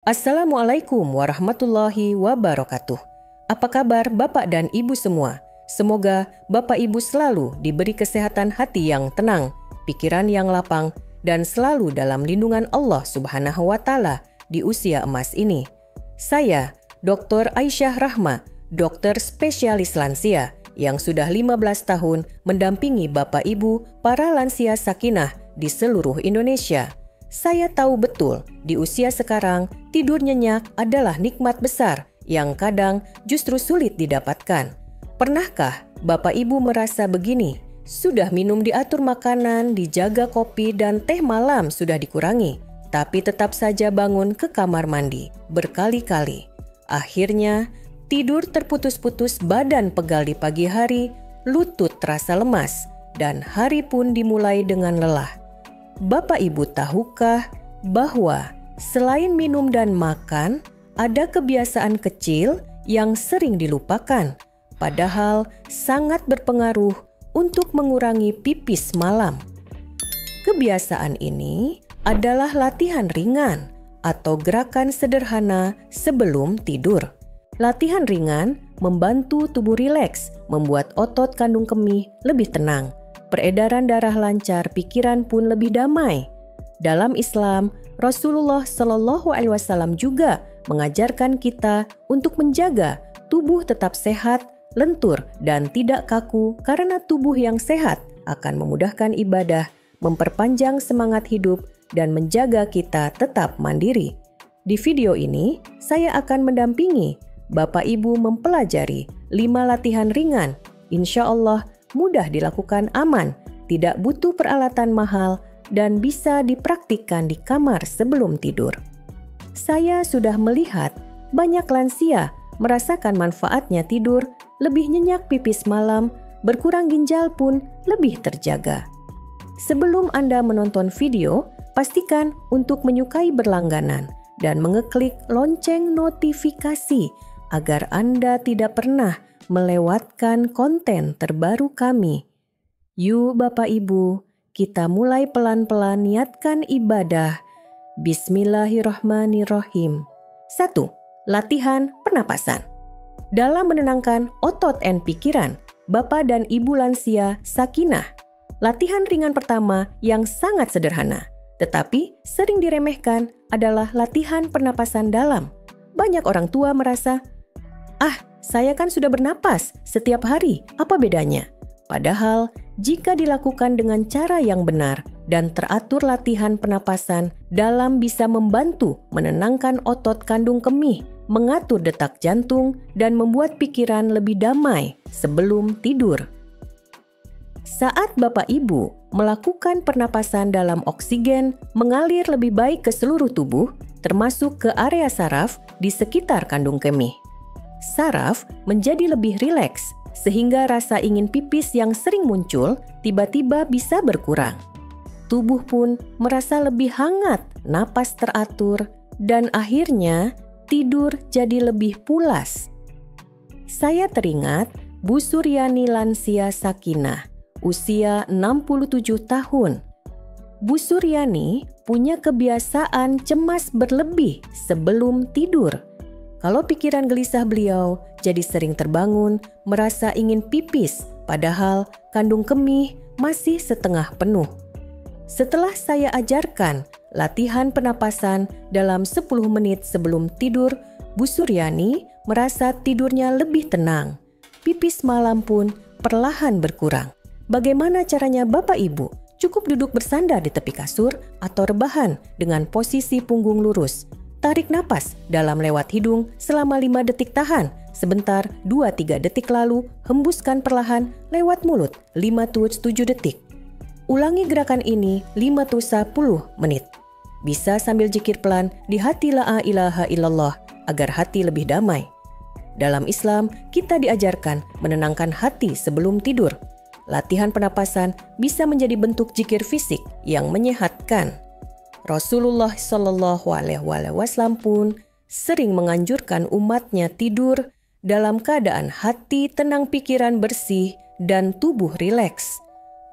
Assalamualaikum warahmatullahi wabarakatuh. Apa kabar Bapak dan Ibu semua? Semoga Bapak Ibu selalu diberi kesehatan hati yang tenang, pikiran yang lapang, dan selalu dalam lindungan Allah Subhanahu wa Ta'ala di usia emas ini. Saya, Dr. Aisyah Rahma, dokter spesialis lansia yang sudah 15 tahun mendampingi Bapak Ibu para lansia sakinah di seluruh Indonesia. Saya tahu betul, di usia sekarang, tidur nyenyak adalah nikmat besar yang kadang justru sulit didapatkan. Pernahkah Bapak Ibu merasa begini? Sudah minum diatur makanan, dijaga kopi dan teh malam sudah dikurangi, tapi tetap saja bangun ke kamar mandi berkali-kali. Akhirnya, tidur terputus-putus, badan pegal di pagi hari, lutut terasa lemas, dan hari pun dimulai dengan lelah. Bapak Ibu tahukah bahwa selain minum dan makan, ada kebiasaan kecil yang sering dilupakan, padahal sangat berpengaruh untuk mengurangi pipis malam. Kebiasaan ini adalah latihan ringan atau gerakan sederhana sebelum tidur. Latihan ringan membantu tubuh rileks, membuat otot kandung kemih lebih tenang. Peredaran darah lancar, pikiran pun lebih damai. Dalam Islam, Rasulullah Shallallahu Alaihi Wasallam juga mengajarkan kita untuk menjaga tubuh tetap sehat, lentur, dan tidak kaku karena tubuh yang sehat akan memudahkan ibadah, memperpanjang semangat hidup, dan menjaga kita tetap mandiri. Di video ini, saya akan mendampingi Bapak Ibu mempelajari 5 latihan ringan. Insya Allah mudah dilakukan, aman, tidak butuh peralatan mahal, dan bisa dipraktikkan di kamar sebelum tidur. Saya sudah melihat banyak lansia merasakan manfaatnya tidur, lebih nyenyak pipis malam, berkurang ginjal pun lebih terjaga. Sebelum Anda menonton video, pastikan untuk menyukai berlangganan dan mengeklik lonceng notifikasi agar Anda tidak pernah melewatkan konten terbaru kami. Yuk Bapak Ibu, kita mulai pelan-pelan niatkan ibadah. Bismillahirrahmanirrahim. 1. Latihan pernapasan. Dalam menenangkan otot dan pikiran, Bapak dan Ibu lansia sakinah. Latihan ringan pertama yang sangat sederhana, tetapi sering diremehkan adalah latihan pernapasan dalam. Banyak orang tua merasa, saya kan sudah bernapas setiap hari, apa bedanya? Padahal, jika dilakukan dengan cara yang benar dan teratur, latihan pernapasan dalam bisa membantu menenangkan otot kandung kemih, mengatur detak jantung, dan membuat pikiran lebih damai sebelum tidur. Saat Bapak Ibu melakukan pernapasan dalam, oksigen mengalir lebih baik ke seluruh tubuh, termasuk ke area saraf di sekitar kandung kemih. Saraf menjadi lebih rileks, sehingga rasa ingin pipis yang sering muncul tiba-tiba bisa berkurang. Tubuh pun merasa lebih hangat, napas teratur, dan akhirnya tidur jadi lebih pulas. Saya teringat Bu Suryani lansia sakinah, usia 67 tahun. Bu Suryani punya kebiasaan cemas berlebih sebelum tidur. Kalau pikiran gelisah, beliau jadi sering terbangun, merasa ingin pipis, padahal kandung kemih masih setengah penuh. Setelah saya ajarkan latihan pernapasan dalam 10 menit sebelum tidur, Bu Suryani merasa tidurnya lebih tenang. Pipis malam pun perlahan berkurang. Bagaimana caranya Bapak Ibu? Cukup duduk bersandar di tepi kasur atau rebahan dengan posisi punggung lurus. Tarik napas dalam lewat hidung selama 5 detik, tahan sebentar 2-3 detik, lalu hembuskan perlahan lewat mulut 5-7 detik. Ulangi gerakan ini 5-10 menit. Bisa sambil zikir pelan di hati la ilaha illallah agar hati lebih damai. Dalam Islam, kita diajarkan menenangkan hati sebelum tidur. Latihan pernapasan bisa menjadi bentuk zikir fisik yang menyehatkan. Rasulullah Shallallahu Alaihi Wasallam pun sering menganjurkan umatnya tidur dalam keadaan hati tenang, pikiran bersih, dan tubuh rileks.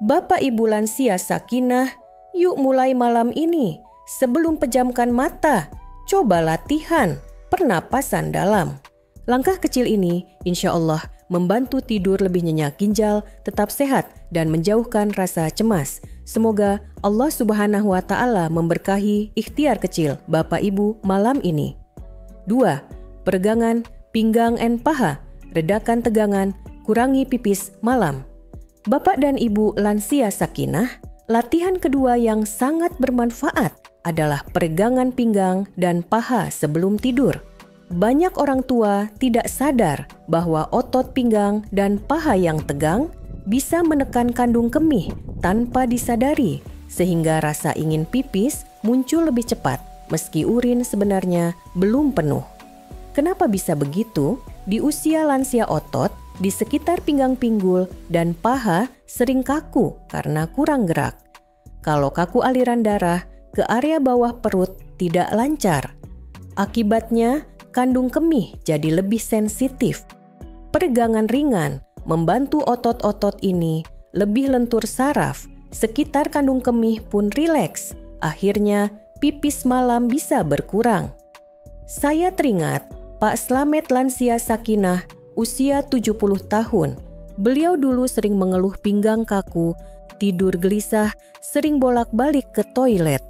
Bapak Ibu lansia sakinah, yuk mulai malam ini. Sebelum pejamkan mata, Coba latihan pernapasan dalam. Langkah kecil ini insya Allah membantu tidur lebih nyenyak, ginjal tetap sehat, dan menjauhkan rasa cemas. Semoga Allah Subhanahu wa Ta'ala memberkahi ikhtiar kecil Bapak Ibu malam ini. 2. Peregangan pinggang dan paha, redakan tegangan, kurangi pipis malam. Bapak dan Ibu lansia sakinah, latihan kedua yang sangat bermanfaat adalah peregangan pinggang dan paha sebelum tidur. Banyak orang tua tidak sadar bahwa otot pinggang dan paha yang tegang bisa menekan kandung kemih tanpa disadari, sehingga rasa ingin pipis muncul lebih cepat meski urin sebenarnya belum penuh. Kenapa bisa begitu? Di usia lansia otot di sekitar pinggang pinggul dan paha sering kaku karena kurang gerak. Kalau kaku aliran darah ke area bawah perut tidak lancar. Akibatnya kandung kemih jadi lebih sensitif. Peregangan ringan membantu otot-otot ini lebih lentur saraf, sekitar kandung kemih pun rileks. Akhirnya pipis malam bisa berkurang. Saya teringat Pak Slamet lansia sakinah usia 70 tahun. Beliau dulu sering mengeluh pinggang kaku, tidur gelisah, sering bolak-balik ke toilet.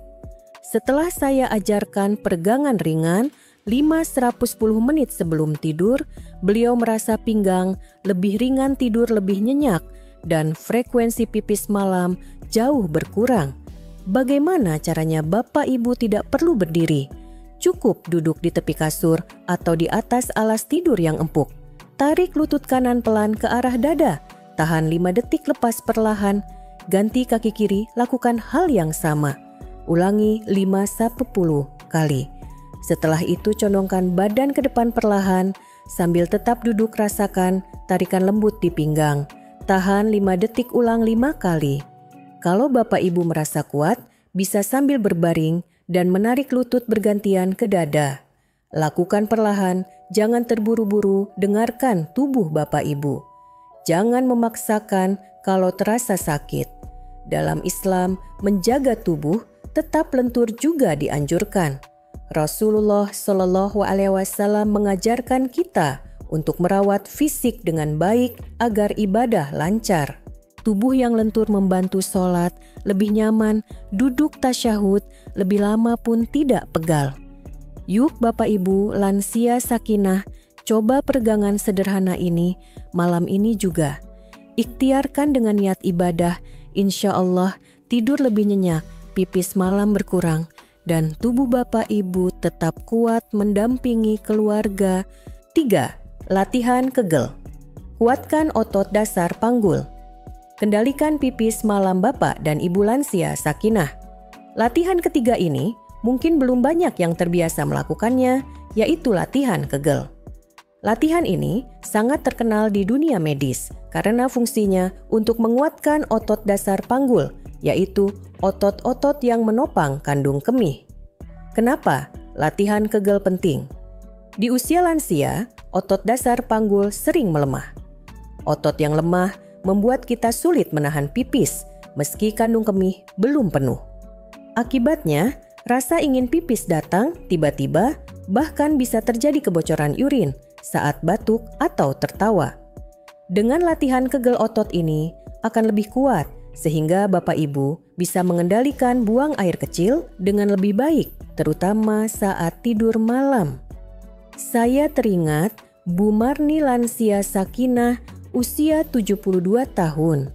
Setelah saya ajarkan peregangan ringan 5-10 menit sebelum tidur, beliau merasa pinggang lebih ringan, tidur lebih nyenyak, dan frekuensi pipis malam jauh berkurang. Bagaimana caranya Bapak Ibu tidak perlu berdiri? Cukup duduk di tepi kasur atau di atas alas tidur yang empuk. Tarik lutut kanan pelan ke arah dada, tahan 5 detik, lepas perlahan, ganti kaki kiri, lakukan hal yang sama. Ulangi 5-10 kali. Setelah itu condongkan badan ke depan perlahan, sambil tetap duduk rasakan tarikan lembut di pinggang. Tahan 5 detik, ulang 5 kali. Kalau Bapak Ibu merasa kuat, bisa sambil berbaring dan menarik lutut bergantian ke dada. Lakukan perlahan, jangan terburu-buru, dengarkan tubuh Bapak Ibu. Jangan memaksakan kalau terasa sakit. Dalam Islam, menjaga tubuh tetap lentur juga dianjurkan. Rasulullah Shallallahu Alaihi Wasallam mengajarkan kita untuk merawat fisik dengan baik agar ibadah lancar. Tubuh yang lentur membantu sholat lebih nyaman, duduk tasyahud lebih lama pun tidak pegal. Yuk Bapak Ibu lansia sakinah, coba peregangan sederhana ini malam ini juga. Ikhtiarkan dengan niat ibadah, insya Allah tidur lebih nyenyak, pipis malam berkurang, dan tubuh Bapak Ibu tetap kuat mendampingi keluarga. 3. Latihan kegel. Kuatkan otot dasar panggul. Kendalikan pipis malam Bapak dan Ibu lansia sakinah. Latihan ketiga ini mungkin belum banyak yang terbiasa melakukannya, yaitu latihan kegel. Latihan ini sangat terkenal di dunia medis karena fungsinya untuk menguatkan otot dasar panggul, yaitu otot-otot yang menopang kandung kemih. Kenapa latihan kegel penting? Di usia lansia, otot dasar panggul sering melemah. Otot yang lemah membuat kita sulit menahan pipis meski kandung kemih belum penuh. Akibatnya, rasa ingin pipis datang tiba-tiba, bahkan bisa terjadi kebocoran urin saat batuk atau tertawa. Dengan latihan kegel otot ini akan lebih kuat sehingga Bapak Ibu bisa mengendalikan buang air kecil dengan lebih baik, terutama saat tidur malam. Saya teringat Bu Marni lansia sakinah usia 72 tahun.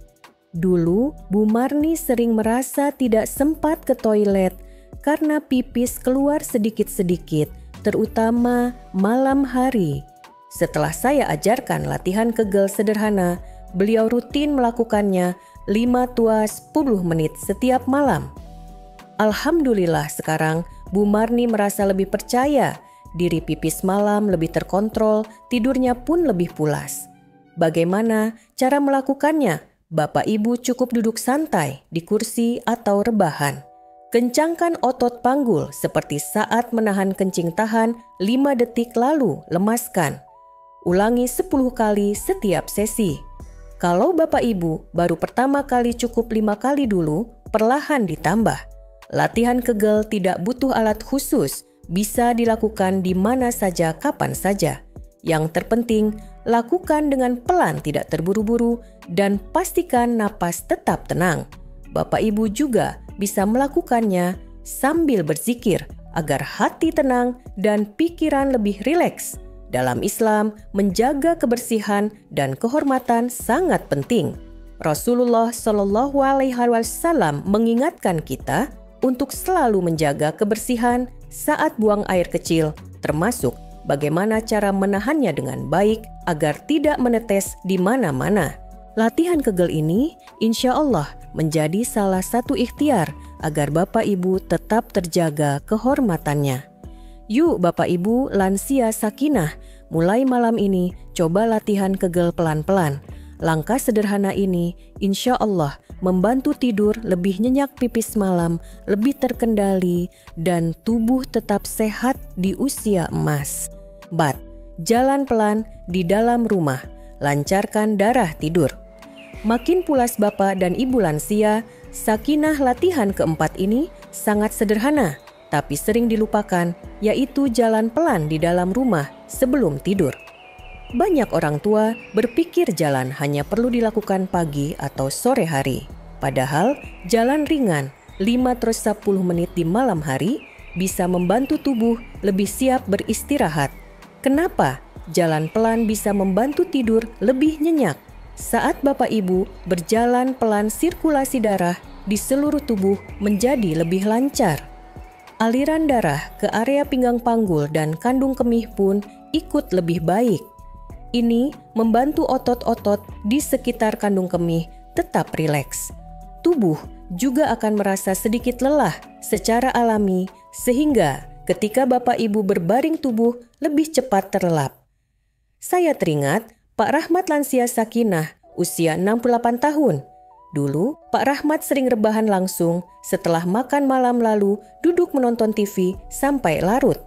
Dulu Bu Marni sering merasa tidak sempat ke toilet karena pipis keluar sedikit-sedikit, terutama malam hari. Setelah saya ajarkan latihan kegel sederhana, beliau rutin melakukannya 5-10 menit setiap malam. Alhamdulillah sekarang Bu Marni merasa lebih percaya diri, pipis malam lebih terkontrol, tidurnya pun lebih pulas. Bagaimana cara melakukannya? Bapak Ibu cukup duduk santai di kursi atau rebahan. Kencangkan otot panggul seperti saat menahan kencing, tahan 5 detik lalu lemaskan. Ulangi 10 kali setiap sesi. Kalau Bapak Ibu baru pertama kali cukup 5 kali dulu, perlahan ditambah. Latihan kegel tidak butuh alat khusus, bisa dilakukan di mana saja, kapan saja. Yang terpenting, lakukan dengan pelan, tidak terburu-buru, dan pastikan napas tetap tenang. Bapak Ibu juga bisa melakukannya sambil berzikir agar hati tenang dan pikiran lebih rileks. Dalam Islam, menjaga kebersihan dan kehormatan sangat penting. Rasulullah Shallallahu Alaihi Wasallam mengingatkan kita untuk selalu menjaga kebersihan saat buang air kecil, termasuk bagaimana cara menahannya dengan baik agar tidak menetes di mana-mana. Latihan kegel ini insya Allah menjadi salah satu ikhtiar agar Bapak Ibu tetap terjaga kehormatannya. Yuk Bapak Ibu lansia sakinah, mulai malam ini coba latihan kegel pelan-pelan. Langkah sederhana ini insya Allah membantu tidur lebih nyenyak pipis malam, lebih terkendali, dan tubuh tetap sehat di usia emas. Jalan pelan di dalam rumah, lancarkan darah tidur. Makin pulas Bapak dan Ibu lansia, sakinah latihan keempat ini sangat sederhana, tapi sering dilupakan, yaitu jalan pelan di dalam rumah sebelum tidur. Banyak orang tua berpikir jalan hanya perlu dilakukan pagi atau sore hari. Padahal jalan ringan 5-10 menit di malam hari bisa membantu tubuh lebih siap beristirahat. Kenapa jalan pelan bisa membantu tidur lebih nyenyak? Saat Bapak Ibu berjalan pelan, sirkulasi darah di seluruh tubuh menjadi lebih lancar. Aliran darah ke area pinggang panggul dan kandung kemih pun ikut lebih baik. Ini membantu otot-otot di sekitar kandung kemih tetap rileks. Tubuh juga akan merasa sedikit lelah secara alami sehingga ketika Bapak Ibu berbaring tubuh lebih cepat terlelap. Saya teringat Pak Rahmat lansia sakinah usia 68 tahun. Dulu Pak Rahmat sering rebahan langsung setelah makan malam lalu duduk menonton TV sampai larut.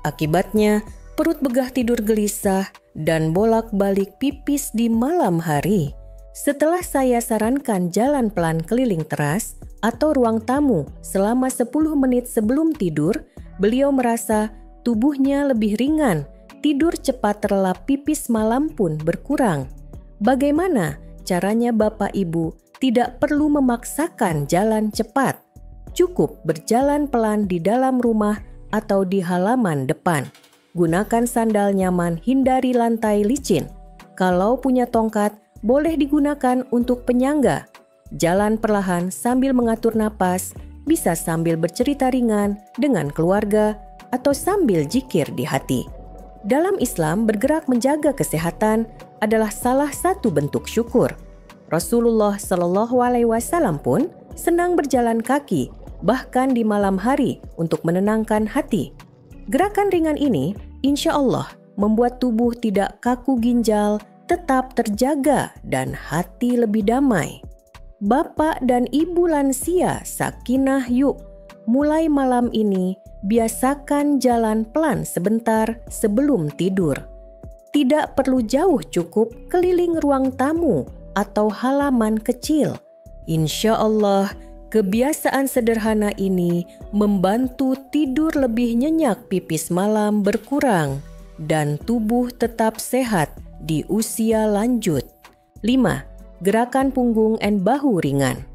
Akibatnya perut begah tidur gelisah dan bolak-balik pipis di malam hari. Setelah saya sarankan jalan pelan keliling teras atau ruang tamu selama 10 menit sebelum tidur, beliau merasa tubuhnya lebih ringan, tidur cepat, terlelap, pipis malam pun berkurang. Bagaimana caranya Bapak Ibu tidak perlu memaksakan jalan cepat? Cukup berjalan pelan di dalam rumah atau di halaman depan. Gunakan sandal nyaman, hindari lantai licin. Kalau punya tongkat, boleh digunakan untuk penyangga. Jalan perlahan sambil mengatur napas, bisa sambil bercerita ringan dengan keluarga atau sambil zikir di hati. Dalam Islam, bergerak menjaga kesehatan adalah salah satu bentuk syukur. Rasulullah Shallallahu Alaihi Wasallam pun senang berjalan kaki, bahkan di malam hari untuk menenangkan hati. Gerakan ringan ini insya Allah membuat tubuh tidak kaku ginjal, tetap terjaga dan hati lebih damai. Bapak dan Ibu lansia sakinah, yuk mulai malam ini biasakan jalan pelan sebentar sebelum tidur. Tidak perlu jauh, cukup keliling ruang tamu atau halaman kecil. Insya Allah kebiasaan sederhana ini membantu tidur lebih nyenyak, pipis malam berkurang, dan tubuh tetap sehat di usia lanjut. 5. Gerakan punggung dan bahu ringan.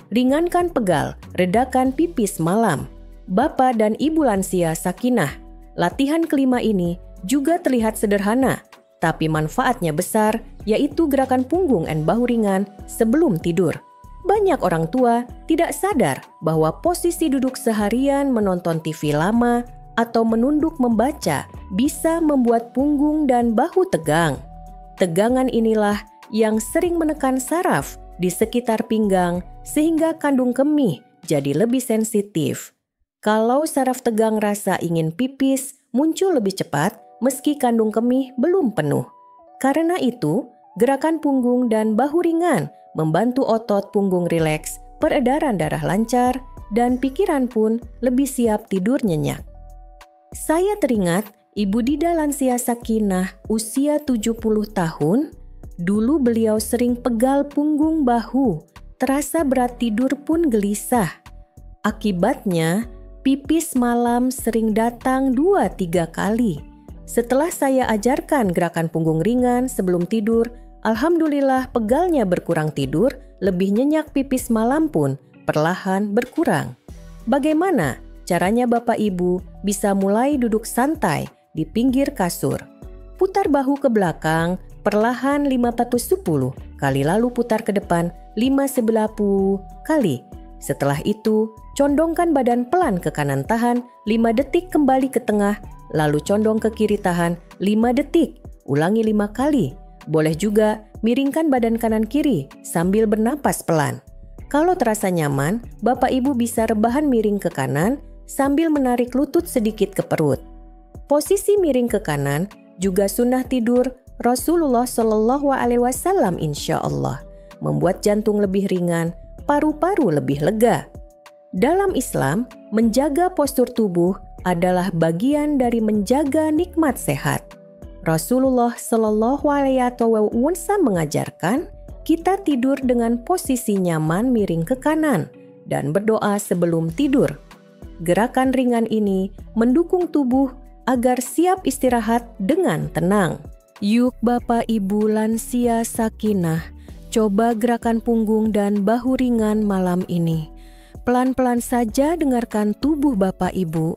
Ringankan pegal, redakan pipis malam. Bapak dan Ibu lansia sakinah, latihan kelima ini juga terlihat sederhana, tapi manfaatnya besar, yaitu gerakan punggung dan bahu ringan sebelum tidur. Banyak orang tua tidak sadar bahwa posisi duduk seharian menonton TV lama atau menunduk membaca bisa membuat punggung dan bahu tegang. Tegangan inilah yang sering menekan saraf di sekitar pinggang sehingga kandung kemih jadi lebih sensitif. Kalau saraf tegang, rasa ingin pipis muncul lebih cepat meski kandung kemih belum penuh. Karena itu, gerakan punggung dan bahu ringan membantu otot punggung rileks, peredaran darah lancar, dan pikiran pun lebih siap tidur nyenyak. Saya teringat Ibu Dida lansia sakinah usia 70 tahun. Dulu beliau sering pegal punggung bahu, terasa berat tidur pun gelisah. Akibatnya, pipis malam sering datang 2-3 kali. Setelah saya ajarkan gerakan punggung ringan sebelum tidur, alhamdulillah pegalnya berkurang tidur, lebih nyenyak pipis malam pun perlahan berkurang. Bagaimana caranya Bapak Ibu bisa mulai duduk santai di pinggir kasur? Putar bahu ke belakang, perlahan 510 kali, lalu putar ke depan 510 kali. Setelah itu, condongkan badan pelan ke kanan, tahan 5 detik, kembali ke tengah, lalu condong ke kiri, tahan 5 detik, ulangi 5 kali. Boleh juga miringkan badan kanan kiri sambil bernapas pelan. Kalau terasa nyaman, Bapak Ibu bisa rebahan miring ke kanan sambil menarik lutut sedikit ke perut. Posisi miring ke kanan juga sunnah tidur Rasulullah Shallallahu Alaihi Wasallam, insya Allah membuat jantung lebih ringan, paru-paru lebih lega. Dalam Islam, menjaga postur tubuh adalah bagian dari menjaga nikmat sehat. Rasulullah Shallallahu Alaihi Wasallam mengajarkan kita tidur dengan posisi nyaman miring ke kanan dan berdoa sebelum tidur. Gerakan ringan ini mendukung tubuh agar siap istirahat dengan tenang. Yuk Bapak Ibu lansia sakinah, coba gerakan punggung dan bahu ringan malam ini. Pelan-pelan saja dengarkan tubuh Bapak Ibu.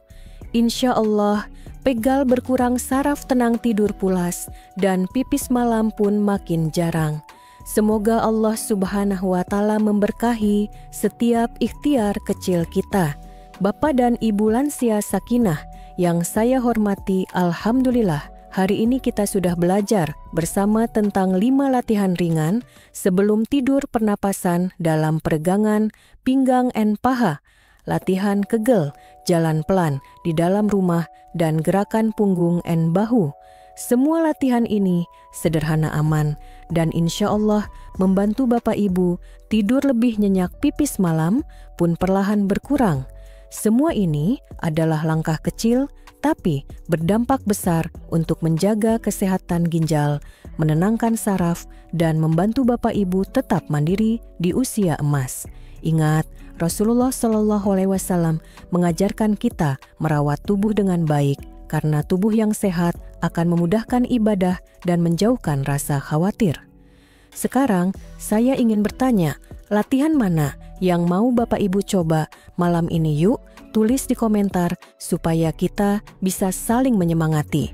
Insya Allah, pegal berkurang, saraf tenang, tidur pulas, dan pipis malam pun makin jarang. Semoga Allah Subhanahu wa Ta'ala memberkahi setiap ikhtiar kecil kita. Bapak dan Ibu lansia sakinah yang saya hormati, alhamdulillah, hari ini kita sudah belajar bersama tentang 5 latihan ringan sebelum tidur, pernapasan dalam peregangan, pinggang and paha, latihan kegel, jalan pelan di dalam rumah, dan gerakan punggung and bahu. Semua latihan ini sederhana, aman, dan insya Allah membantu Bapak Ibu tidur lebih nyenyak, pipis malam pun perlahan berkurang. Semua ini adalah langkah kecil tapi berdampak besar untuk menjaga kesehatan ginjal, menenangkan saraf, dan membantu Bapak Ibu tetap mandiri di usia emas. Ingat, Rasulullah Shallallahu Alaihi Wasallam mengajarkan kita merawat tubuh dengan baik, karena tubuh yang sehat akan memudahkan ibadah dan menjauhkan rasa khawatir. Sekarang saya ingin bertanya, latihan mana yang mau Bapak Ibu coba malam ini? Yuk, tulis di komentar supaya kita bisa saling menyemangati.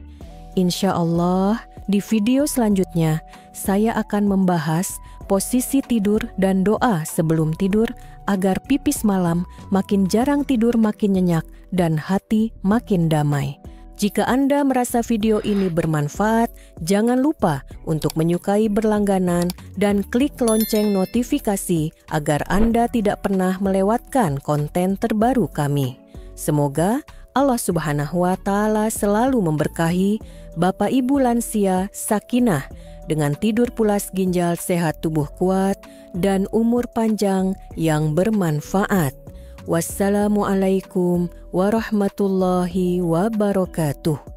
Insya Allah, di video selanjutnya saya akan membahas posisi tidur dan doa sebelum tidur agar pipis malam makin jarang tidur, makin nyenyak, dan hati makin damai. Jika Anda merasa video ini bermanfaat, jangan lupa untuk menyukai berlangganan dan klik lonceng notifikasi agar Anda tidak pernah melewatkan konten terbaru kami. Semoga Allah Subhanahu wa Ta'ala selalu memberkahi Bapak Ibu lansia sakinah dengan tidur pulas, ginjal sehat, tubuh kuat, dan umur panjang yang bermanfaat. Wassalamualaikum warahmatullahi wabarakatuh.